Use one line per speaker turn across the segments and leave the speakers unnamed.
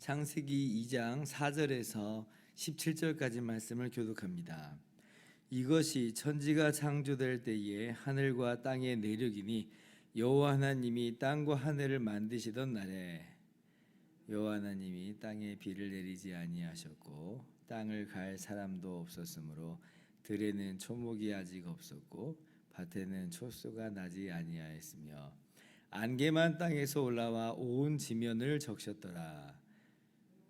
창세기 2장 4절에서 17절까지 말씀을 교독합니다. 이것이 천지가 창조될 때에 하늘과 땅의 내력이니 여호와 하나님이 땅과 하늘을 만드시던 날에 여호와 하나님이 땅에 비를 내리지 아니하셨고 땅을 갈 사람도 없었으므로 들에는 초목이 아직 없었고 밭에는 초소가 나지 아니하였으며 안개만 땅에서 올라와 온 지면을 적셨더라.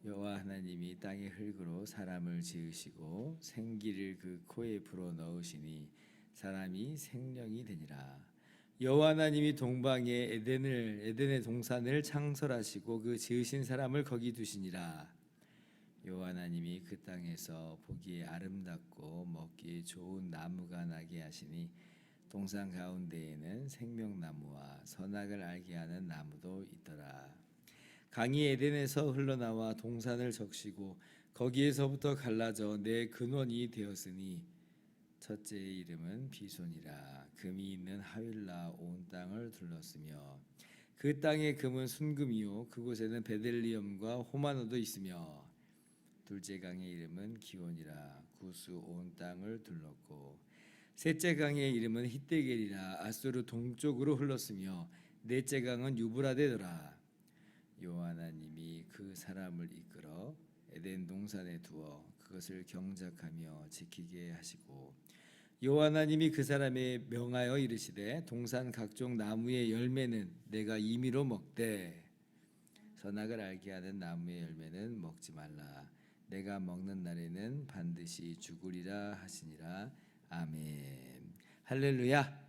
여호와 하나님이 땅의 흙으로 사람을 지으시고 생기를 그 코에 불어 넣으시니 사람이 생명이 되니라. 여호와 하나님이 동방에 에덴의 동산을 창설하시고 그 지으신 사람을 거기 두시니라. 여호와 하나님이 그 땅에서 보기에 아름답고 먹기에 좋은 나무가 나게 하시니 동산 가운데에는 생명나무와 선악을 알게 하는 나무도 있더라. 강이 에덴에서 흘러나와 동산을 적시고 거기에서부터 갈라져 내 근원이 되었으니 첫째의 이름은 비손이라. 금이 있는 하윌라 온 땅을 둘렀으며 그 땅의 금은 순금이요 그곳에는 베델리엄과 호마노도 있으며 둘째 강의 이름은 기온이라. 구스 온 땅을 둘렀고 셋째 강의 이름은 히데겔이라. 아수르 동쪽으로 흘렀으며 넷째 강은 유브라데더라. 여호와 하나님이 그 사람을 이끌어 에덴 동산에 두어 그것을 경작하며 지키게 하시고 여호와 하나님이 그 사람에 명하여 이르시되 동산 각종 나무의 열매는 내가 임의로 먹되 선악을 알게 하는 나무의 열매는 먹지 말라. 내가 먹는 날에는 반드시 죽으리라 하시니라. 아멘. 할렐루야.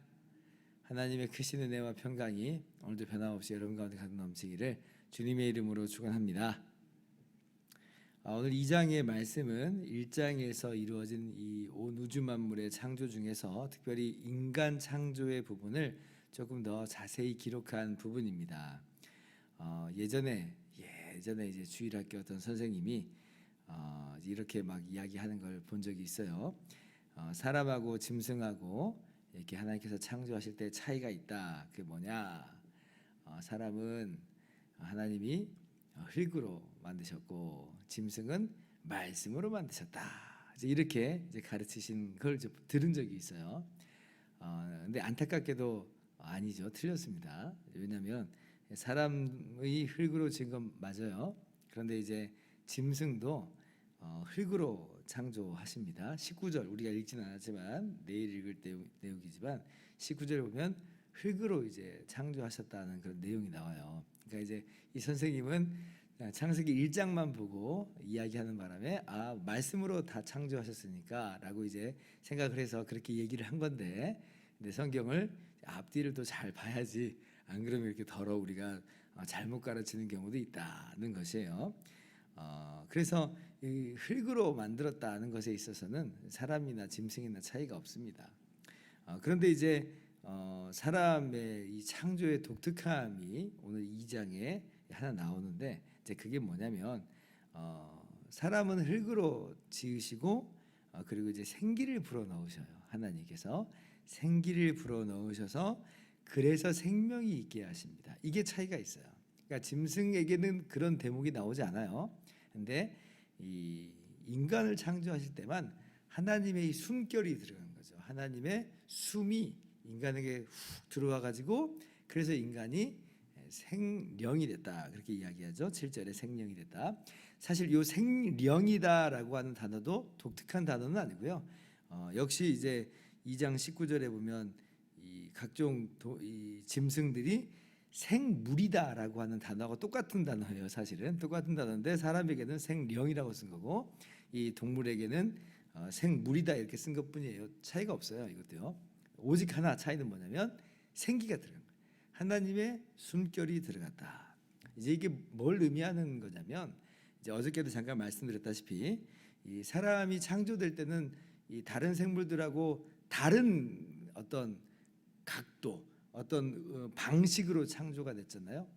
하나님의 크신 은혜와 평강이 오늘도 변함없이 여러분 가운데 가득 넘치기를 주님의 이름으로 축원합니다. 오늘 2장의 말씀은 1장에서 이루어진 이 온 우주 만물의 창조 중에서 특별히 인간 창조의 부분을 조금 더 자세히 기록한 부분입니다. 예전에 이제 주일학교 어떤 선생님이 이렇게 막 이야기하는 걸 본 적이 있어요. 사람하고 짐승하고 이렇게 하나님께서 창조하실 때 차이가 있다. 그게 뭐냐? 사람은 하나님이 흙으로 만드셨고 짐승은 말씀으로 만드셨다. 이렇게 이제 가르치신 걸 들은 적이 있어요. 근데 안타깝게도 아니죠. 틀렸습니다. 왜냐하면 사람의 흙으로 지은 건 맞아요. 그런데 이제 짐승도 흙으로 창조하십니다. 19절 우리가 읽지는 않았지만 내일 읽을 때 내용이지만 19절 보면 흙으로 이제 창조하셨다는 그런 내용이 나와요. 그러니까 이제 이 선생님은 창세기 1장만 보고 이야기하는 바람에 말씀으로 다 창조하셨으니까라고 이제 생각을 해서 그렇게 얘기를 한 건데, 근데 성경을 앞뒤를 또 잘 봐야지 안 그러면 이렇게 우리가 잘못 가르치는 경우도 있다는 것이에요. 그래서 이 흙으로 만들었다는 것에 있어서는 사람이나 짐승이나 차이가 없습니다. 그런데 이제 사람의 이 창조의 독특함이 오늘 2장에 하나 나오는데 이제 그게 뭐냐면 사람은 흙으로 지으시고 그리고 이제 생기를 불어 넣으셔요. 하나님께서 생기를 불어 넣으셔서 그래서 생명이 있게 하십니다. 이게 차이가 있어요. 그러니까 짐승에게는 그런 대목이 나오지 않아요. 근데 이 인간을 창조하실 때만 하나님의 이 숨결이 들어간 거죠. 하나님의 숨이 인간에게 훅 들어와 가지고 그래서 인간이 생령이 됐다. 그렇게 이야기하죠. 7절에 생령이 됐다. 사실 이 생령이다라고 하는 단어도 독특한 단어는 아니고요. 역시 이제 2장 19절에 보면 이 각종 이 짐승들이 생물이다라고 하는 단어가 똑같은 단어예요. 사실은 똑같은 단어인데 사람에게는 생령이라고 쓴 거고 이 동물에게는 생물이다 이렇게 쓴 것뿐이에요. 차이가 없어요. 이것도요. 오직 하나 차이는 뭐냐면 생기가 들어간 거예요. 하나님의 숨결이 들어갔다. 이제 이게 뭘 의미하는 거냐면 이제 어저께도 잠깐 말씀드렸다시피 이 사람이 창조될 때는 이 다른 생물들하고 다른 어떤 각도, 어떤 방식으로 창조가 됐잖아요.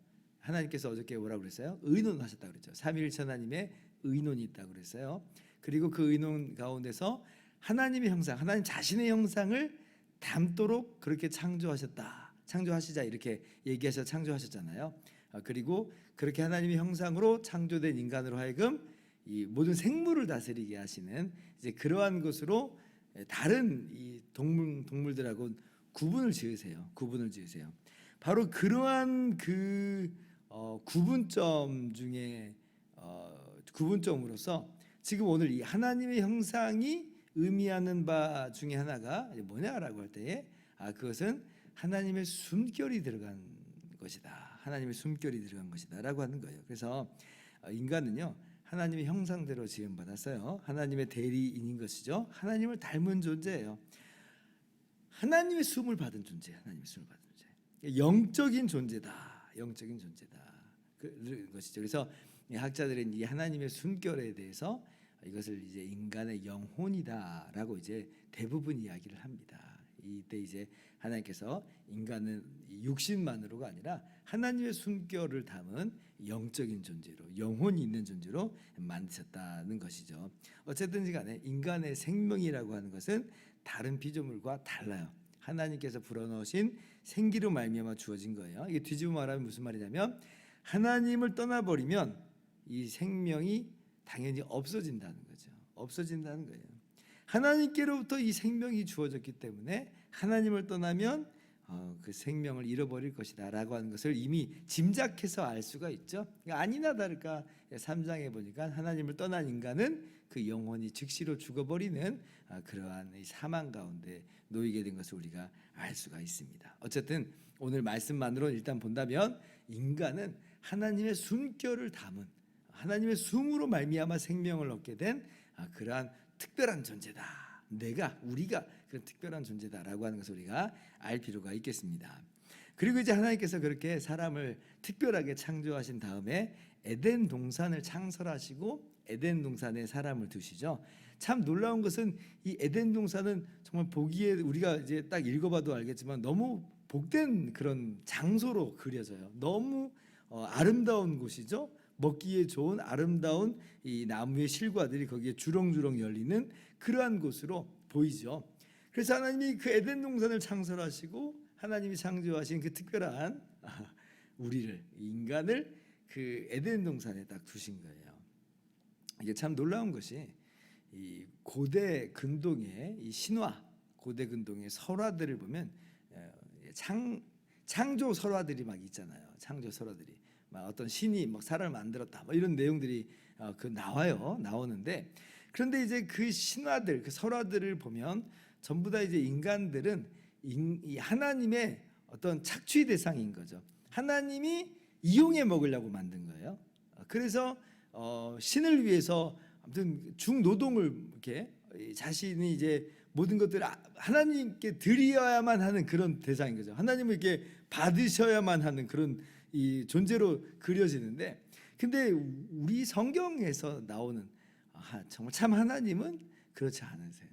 하나님께서 어저께 뭐라고 그랬어요? 의논하셨다고 그랬죠. 삼위일체 하나님의 의논이 있다고 그랬어요. 그리고 그 의논 가운데서 하나님의 형상, 하나님 자신의 형상을 담도록 그렇게 창조하셨다. 창조하시자 이렇게 얘기하셔서 창조하셨잖아요. 그리고 그렇게 하나님의 형상으로 창조된 인간으로 하여금 이 모든 생물을 다스리게 하시는 이제 그러한 것으로 다른 이 동물들하고 구분을 지으세요. 바로 그러한 그 구분점 중에 구분점으로서 지금 오늘 이 하나님의 형상이 의미하는 바 중에 하나가 뭐냐라고 할 때에 그것은 하나님의 숨결이 들어간 것이다. 하나님의 숨결이 들어간 것이다라고 하는 거예요. 그래서 인간은요 하나님의 형상대로 지음 받았어요. 하나님의 대리인인 것이죠. 하나님을 닮은 존재예요. 하나님의 숨을 받은 존재, 하나님의 숨을 받은 존재. 영적인 존재다. 그 것이죠. 그래서 학자들은 이 하나님의 숨결에 대해서 이것을 이제 인간의 영혼이다라고 이제 대부분 이야기를 합니다. 이때 이제 하나님께서 인간은 육신만으로가 아니라 하나님의 숨결을 담은 영적인 존재로, 영혼이 있는 존재로 만드셨다는 것이죠. 어쨌든지 간에 인간의 생명이라고 하는 것은 다른 피조물과 달라요. 하나님께서 불어넣으신 생기로 말미암아 주어진 거예요. 이게 뒤집어 말하면 무슨 말이냐면 하나님을 떠나버리면 이 생명이 당연히 없어진다는 거죠. 없어진다는 거예요. 하나님께로부터 이 생명이 주어졌기 때문에 하나님을 떠나면 그 생명을 잃어버릴 것이다 라고 하는 것을 이미 짐작해서 알 수가 있죠. 그러니까 아니나 다를까 3장에 보니까 하나님을 떠난 인간은 그 영혼이 즉시로 죽어버리는 그러한 사망 가운데 놓이게 된 것을 우리가 알 수가 있습니다. 어쨌든 오늘 말씀만으로 일단 본다면 인간은 하나님의 숨결을 담은 하나님의 숨으로 말미암아 생명을 얻게 된 그러한 특별한 존재다. 우리가 그런 특별한 존재다라고 하는 것을 우리가 알 필요가 있겠습니다. 그리고 이제 하나님께서 그렇게 사람을 특별하게 창조하신 다음에 에덴 동산을 창설하시고 에덴 동산에 사람을 두시죠. 참 놀라운 것은 이 에덴 동산은 정말 보기에 우리가 이제 딱 읽어봐도 알겠지만 너무 복된 그런 장소로 그려져요. 너무 아름다운 곳이죠. 먹기에 좋은 아름다운 이 나무의 실과들이 거기에 주렁주렁 열리는 그러한 곳으로 보이죠. 그래서 하나님이 그 에덴 동산을 창설하시고 하나님이 창조하신 그 특별한 우리를 인간을 그 에덴 동산에 딱 두신 거예요. 이게 참 놀라운 것이 이 고대 근동의 이 신화, 고대 근동의 설화들을 보면 창조 설화들이 막 있잖아요. 창조 설화들이 막 어떤 신이 막 사람을 만들었다, 뭐 이런 내용들이 나오는데 그런데 이제 그 신화들, 그 설화들을 보면 전부 다 이제 인간들은 이 하나님의 어떤 착취 대상인 거죠. 하나님이 이용해 먹으려고 만든 거예요. 그래서 신을 위해서 아무튼 중노동을 이렇게 자신이 이제 모든 것들을 하나님께 드려야만 하는 그런 대상인 거죠. 하나님을 이렇게 받으셔야만 하는 그런 이 존재로 그려지는데, 근데 우리 성경에서 나오는 정말 참 하나님은 그렇지 않으세요.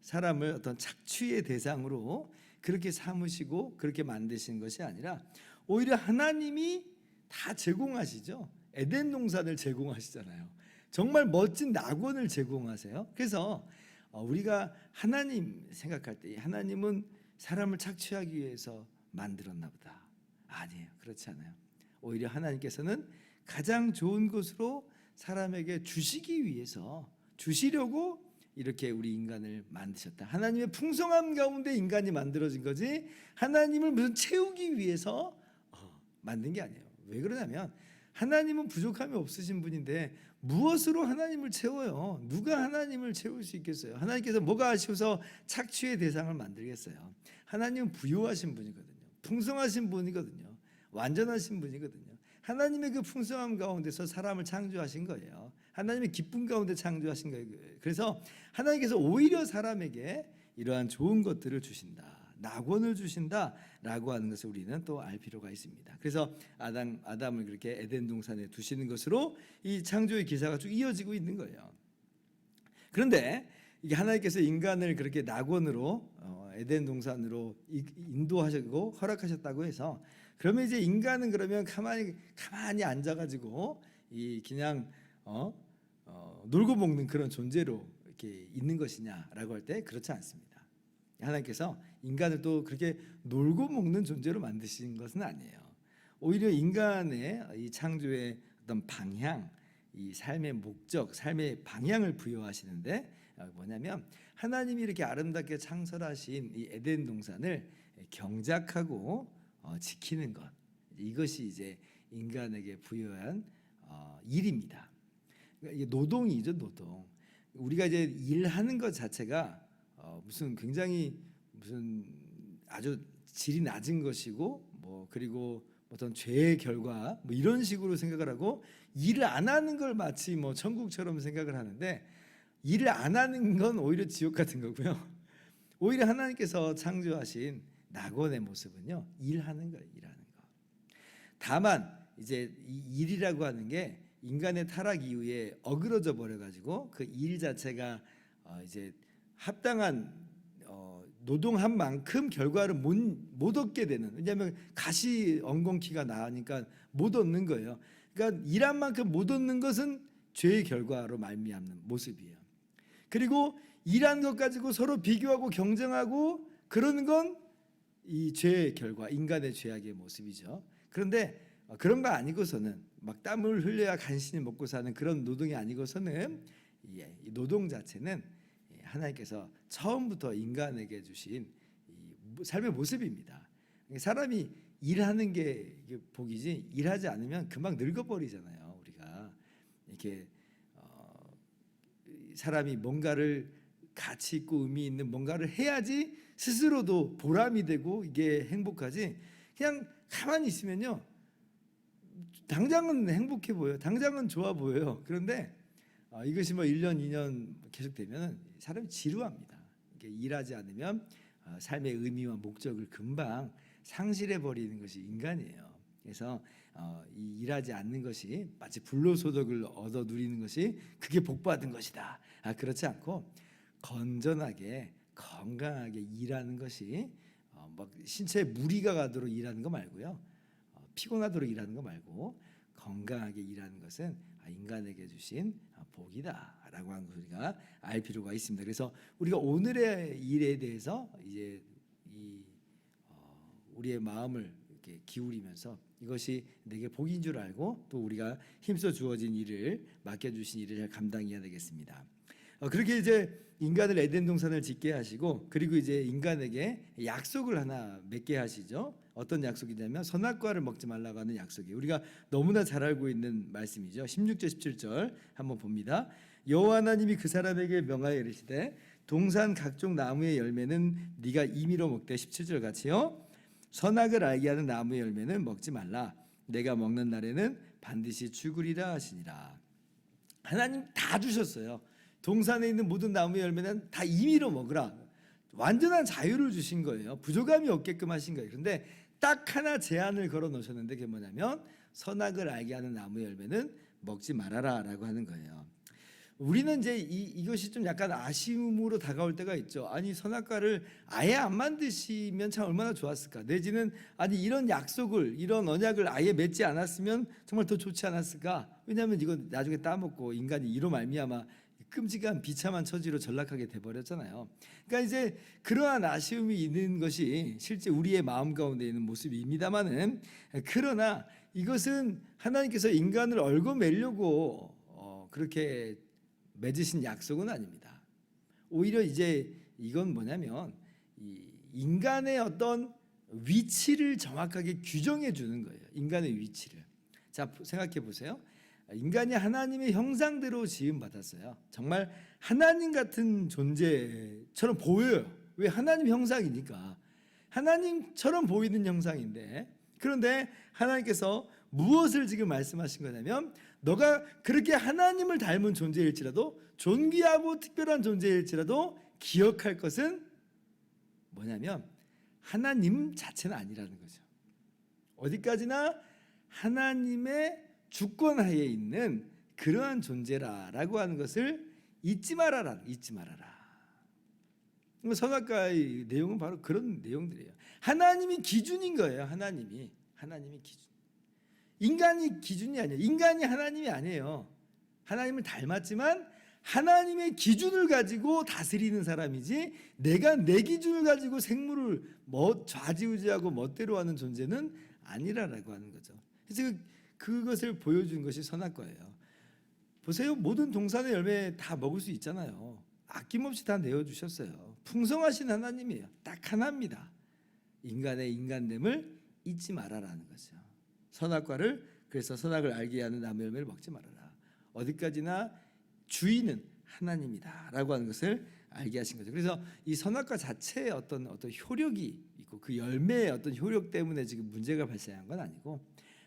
사람을 어떤 착취의 대상으로 그렇게 삼으시고 그렇게 만드신 것이 아니라 오히려 하나님이 다 제공하시죠. 에덴 동산을 제공하시잖아요. 정말 멋진 낙원을 제공하세요. 그래서 우리가 하나님 생각할 때 하나님은 사람을 착취하기 위해서 만들었나 보다. 아니에요. 그렇지 않아요. 오히려 하나님께서는 가장 좋은 것으로 사람에게 주시기 위해서 주시려고 이렇게 우리 인간을 만드셨다. 하나님의 풍성함 가운데 인간이 만들어진 거지 하나님을 무슨 채우기 위해서 만든 게 아니에요. 왜 그러냐면 하나님은 부족함이 없으신 분인데 무엇으로 하나님을 채워요? 누가 하나님을 채울 수 있겠어요? 하나님께서 뭐가 아쉬워서 착취의 대상을 만들겠어요? 하나님은 부요하신 분이거든요. 풍성하신 분이거든요. 완전하신 분이거든요. 하나님의 그 풍성함 가운데서 사람을 창조하신 거예요. 하나님의 기쁨 가운데 창조하신 거예요. 그래서 하나님께서 오히려 사람에게 이러한 좋은 것들을 주신다. 낙원을 주신다라고 하는 것을 우리는 또 알 필요가 있습니다. 그래서 아담을 그렇게 에덴 동산에 두시는 것으로 이 창조의 기사가 쭉 이어지고 있는 거예요. 그런데 이게 하나님께서 인간을 그렇게 낙원으로 에덴 동산으로 인도하시고 허락하셨다고 해서 그러면 이제 인간은 그러면 가만히 앉아가지고 이 그냥 놀고 먹는 그런 존재로 이렇게 있는 것이냐라고 할 때 그렇지 않습니다. 하나님께서 인간을 또 그렇게 놀고 먹는 존재로 만드신 것은 아니에요. 오히려 인간의 이 창조의 어떤 방향, 이 삶의 목적, 삶의 방향을 부여하시는데 뭐냐면 하나님이 이렇게 아름답게 창설하신 이 에덴 동산을 경작하고 지키는 것, 이것이 이제 인간에게 부여한 일입니다. 그러니까 이게 노동이죠, 노동. 우리가 이제 일하는 것 자체가 무슨 굉장히 무슨 아주 질이 낮은 것이고 뭐 그리고 어떤 죄의 결과 뭐 이런 식으로 생각을 하고 일을 안 하는 걸 마치 뭐 천국처럼 생각을 하는데 일을 안 하는 건 오히려 지옥 같은 거고요. 오히려 하나님께서 창조하신 낙원의 모습은요, 일하는 거예요, 일하는 거. 다만 이제 이 일이라고 하는 게 인간의 타락 이후에 어그러져 버려 가지고 그 일 자체가 이제 합당한 노동한 만큼 결과를 못 얻게 되는, 왜냐하면 가시 엉겅퀴가 나니까 못 얻는 거예요. 그러니까 일한 만큼 못 얻는 것은 죄의 결과로 말미암는 모습이에요. 그리고 일한 것 가지고 서로 비교하고 경쟁하고 그러는 건 이 죄의 결과, 인간의 죄악의 모습이죠. 그런데 그런 거 아니고서는 막 땀을 흘려야 간신히 먹고 사는 그런 노동이 아니고서는 이 노동 자체는 하나님께서 처음부터 인간에게 주신 이 삶의 모습입니다. 사람이 일하는 게 복이지 일하지 않으면 금방 늙어버리잖아요. 우리가 이렇게 사람이 뭔가를 가치 있고 의미 있는 뭔가를 해야지 스스로도 보람이 되고 이게 행복하지, 그냥 가만히 있으면요 당장은 행복해 보여요. 당장은 좋아 보여요. 그런데 이것이 뭐 1년 2년 계속 되면 사람이 지루합니다. 이게 일하지 않으면 삶의 의미와 목적을 금방 상실해 버리는 것이 인간이에요. 그래서 이 일하지 않는 것이 마치 불로소득을 얻어 누리는 것이 그게 복받은 것이다. 그렇지 않고 건전하게 건강하게 일하는 것이 막 신체에 무리가 가도록 일하는 거 말고요, 피곤하도록 일하는 거 말고 건강하게 일하는 것은 인간에게 주신 복이다라고 하는 걸 우리가 알 필요가 있습니다. 그래서 우리가 오늘의 일에 대해서 이제 우리의 마음을 이렇게 기울이면서 이것이 내게 복인 줄 알고 또 우리가 힘써 주어진 일을 맡겨주신 일을 잘 감당해야 되겠습니다. 그렇게 이제 인간을 에덴 동산을 짓게 하시고 그리고 이제 인간에게 약속을 하나 맺게 하시죠. 어떤 약속이냐면 선악과를 먹지 말라고 하는 약속이에요. 우리가 너무나 잘 알고 있는 말씀이죠. 16절 17절 한번 봅니다. 여호와 하나님이 그 사람에게 명하여 이르시되 동산 각종 나무의 열매는 네가 임의로 먹되 17절 같이요, 선악을 알게 하는 나무의 열매는 먹지 말라. 내가 먹는 날에는 반드시 죽으리라 하시니라. 하나님 다 주셨어요. 동산에 있는 모든 나무의 열매는 다 임의로 먹으라. 완전한 자유를 주신 거예요. 부족함이 없게끔 하신 거예요. 그런데 딱 하나 제한을 걸어 놓으셨는데 그게 뭐냐면 선악을 알게 하는 나무의 열매는 먹지 말아라라고 하는 거예요. 우리는 이제 이것이 좀 약간 아쉬움으로 다가올 때가 있죠. 아니 선악과를 아예 안 만드시면 참 얼마나 좋았을까. 내지는 아니 이런 약속을, 이런 언약을 아예 맺지 않았으면 정말 더 좋지 않았을까. 왜냐하면 이건 나중에 따먹고 인간이 이로 말미암아 끔찍한 비참한 처지로 전락하게 돼버렸잖아요. 그러니까 이제 그러한 아쉬움이 있는 것이 실제 우리의 마음 가운데 있는 모습입니다만은, 그러나 이것은 하나님께서 인간을 얽어매려고 그렇게 맺으신 약속은 아닙니다. 오히려 이제 이건 뭐냐면 이 인간의 어떤 위치를 정확하게 규정해 주는 거예요. 인간의 위치를. 자, 생각해 보세요. 인간이 하나님의 형상대로 지음 받았어요. 정말 하나님 같은 존재처럼 보여요. 왜? 하나님 형상이니까. 하나님처럼 보이는 형상인데, 그런데 하나님께서 무엇을 지금 말씀하신 거냐면 너가 그렇게 하나님을 닮은 존재일지라도, 존귀하고 특별한 존재일지라도 기억할 것은 뭐냐면 하나님 자체는 아니라는 거죠. 어디까지나 하나님의 주권 하에 있는 그러한 존재라라고 하는 것을 잊지 말아라. 잊지 말아라. 선악과의 내용은 바로 그런 내용들이에요. 하나님이 기준인 거예요. 하나님이 기준. 인간이 기준이 아니에요. 인간이 하나님이 아니에요. 하나님을 닮았지만 하나님의 기준을 가지고 다스리는 사람이지, 내가 내 기준을 가지고 생물을 좌지우지하고 멋대로 하는 존재는 아니라라고 하는 거죠. 그래서 그것을 보여준 것이 선악과예요. 보세요. 모든 동산의 열매 다 먹을 수 있잖아요. 아낌없이 다 내어주셨어요. 풍성하신 하나님이에요. 딱 하나입니다. 인간의 인간됨을 잊지 말아라는 거죠. 선악과를, 그래서 선악을 알게 하는 나무 열매를 먹지 말아라. 어디까지나 주인은 하나님이다라고 하는 것을 알게 하신 거죠. 그래서 이 선악과 자체의 어떤 효력이 있고 그 열매의 어떤 효력 때문에 지금 문제가 발생한 건 아니고,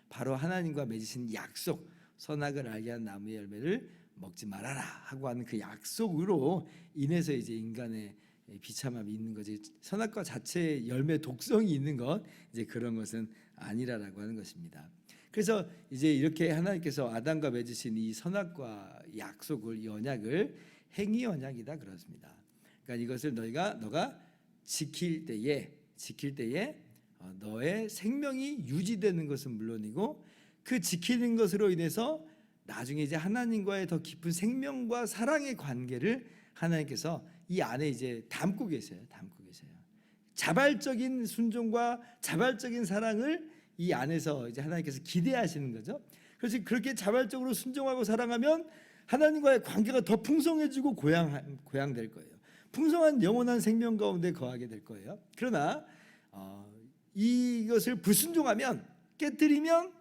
바로 하나님과 맺으신 약속, 선악을 알게 하는 나무의 열매를 먹지 말아라 하고 하는 그 약속으로 인해서 이제 인간의 비참함이 있는 거지, 선악과 자체의 열매 독성이 있는 것, 이제 그런 것은 아니라라고 하는 것입니다. 그래서 이제 이렇게 하나님께서 아담과 맺으신 이 선악과 약속을, 이 언약을 행위 언약이다 그렇습니다. 그러니까 이것을 너가 지킬 때에 너의 생명이 유지되는 것은 물론이고, 그 지키는 것으로 인해서 나중에 이제 하나님과의 더 깊은 생명과 사랑의 관계를 하나님께서 이 안에 이제 담고 계세요. 자발적인 순종과 자발적인 사랑을 이 안에서 이제 하나님께서 기대하시는 거죠. 그래서 그렇게 자발적으로 순종하고 사랑하면 하나님과의 관계가 더 풍성해지고 고양될 거예요. 풍성한 영원한 생명 가운데 거하게 될 거예요. 그러나 이것을 불순종하면, 깨뜨리면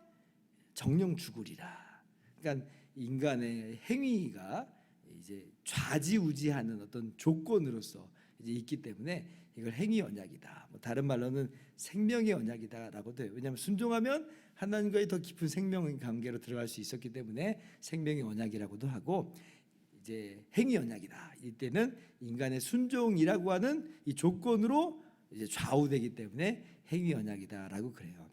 정령 죽으리라. 그러니까 인간의 행위가 이제 좌지우지하는 어떤 조건으로서 이제 있기 때문에 이걸 행위 언약이다. 다른 말로는 생명의 언약이다라고도 해요. 왜냐하면 순종하면 하나님과의 더 깊은 생명 관계로 들어갈 수 있었기 때문에 생명의 언약이라고도 하고, 이제 행위 언약이다. 이때는 인간의 순종이라고 하는 이 조건으로 이제 좌우되기 때문에 행위 언약이다라고 그래요.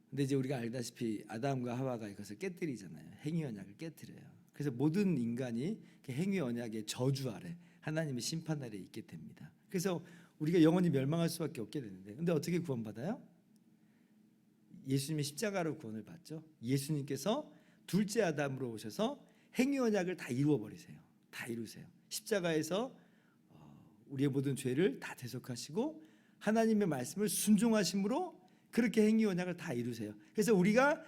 근데 이제 우리가 알다시피 아담과 하와가 이것을 깨뜨리잖아요. 행위 언약을 깨뜨려요. 그래서 모든 인간이 행위 언약의 저주 아래, 하나님의 심판 아래 있게 됩니다. 그래서 우리가 영원히 멸망할 수밖에 없게 되는데, 근데 어떻게 구원받아요? 예수님이 십자가로 구원을 받죠. 예수님께서 둘째 아담으로 오셔서 행위 언약을 다 이루어버리세요. 다 이루세요. 십자가에서 우리의 모든 죄를 다 대속하시고 하나님의 말씀을 순종하심으로 그렇게 행위 언약을 다 이루세요. 그래서 우리가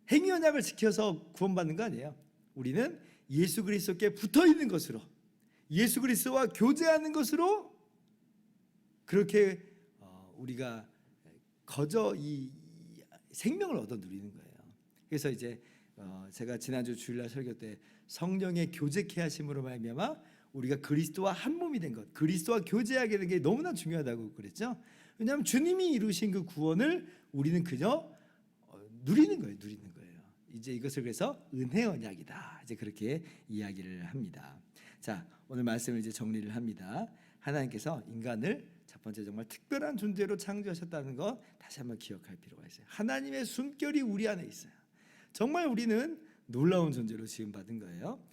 행위 언약을 지켜서 구원받는 거 아니에요. 우리는 예수 그리스도께 붙어 있는 것으로, 예수 그리스도와 교제하는 것으로 그렇게 우리가 거저 이 생명을 얻어 누리는 거예요. 그래서 이제 제가 지난주 주일날 설교 때 성령의 교제케 하심으로 말미암아 우리가 그리스도와 한 몸이 된 것, 그리스도와 교제하게 된 게 너무나 중요하다고 그랬죠. 왜냐하면 주님이 이루신 그 구원을 우리는 그저 누리는 거예요. 이제 이것을 그래서 은혜 언약이다. 이제 그렇게 이야기를 합니다. 자, 오늘 말씀을 이제 정리를 합니다. 하나님께서 인간을 첫 번째 정말 특별한 존재로 창조하셨다는 거 다시 한번 기억할 필요가 있어요. 하나님의 숨결이 우리 안에 있어요. 정말 우리는 놀라운 존재로 지음받은 거예요.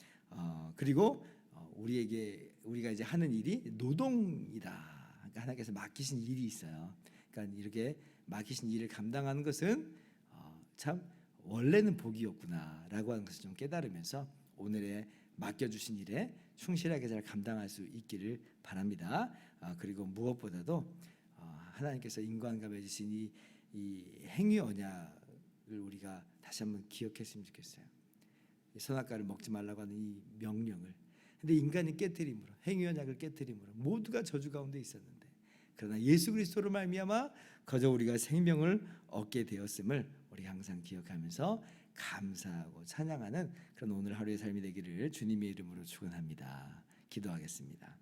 그리고 우리가 이제 하는 일이 노동이다. 그러니까 하나님께서 맡기신 일이 있어요. 그러니까 이렇게 맡기신 일을 감당하는 것은 참 원래는 복이었구나라고 하는 것을 좀 깨달으면서 오늘의 맡겨주신 일에 충실하게 잘 감당할 수 있기를 바랍니다. 그리고 무엇보다도 하나님께서 인간과 맺으신 이 행위 언약을 우리가 다시 한번 기억했으면 좋겠어요. 선악과를 먹지 말라고 하는 이 명령을. 근데 인간이 깨뜨림으로, 행위 언약을 깨뜨림으로 모두가 저주 가운데 있었는데, 그러나 예수 그리스도로 말미암아 거저 우리가 생명을 얻게 되었음을 우리 항상 기억하면서 감사하고 찬양하는 그런 오늘 하루의 삶이 되기를 주님의 이름으로 축원합니다. 기도하겠습니다.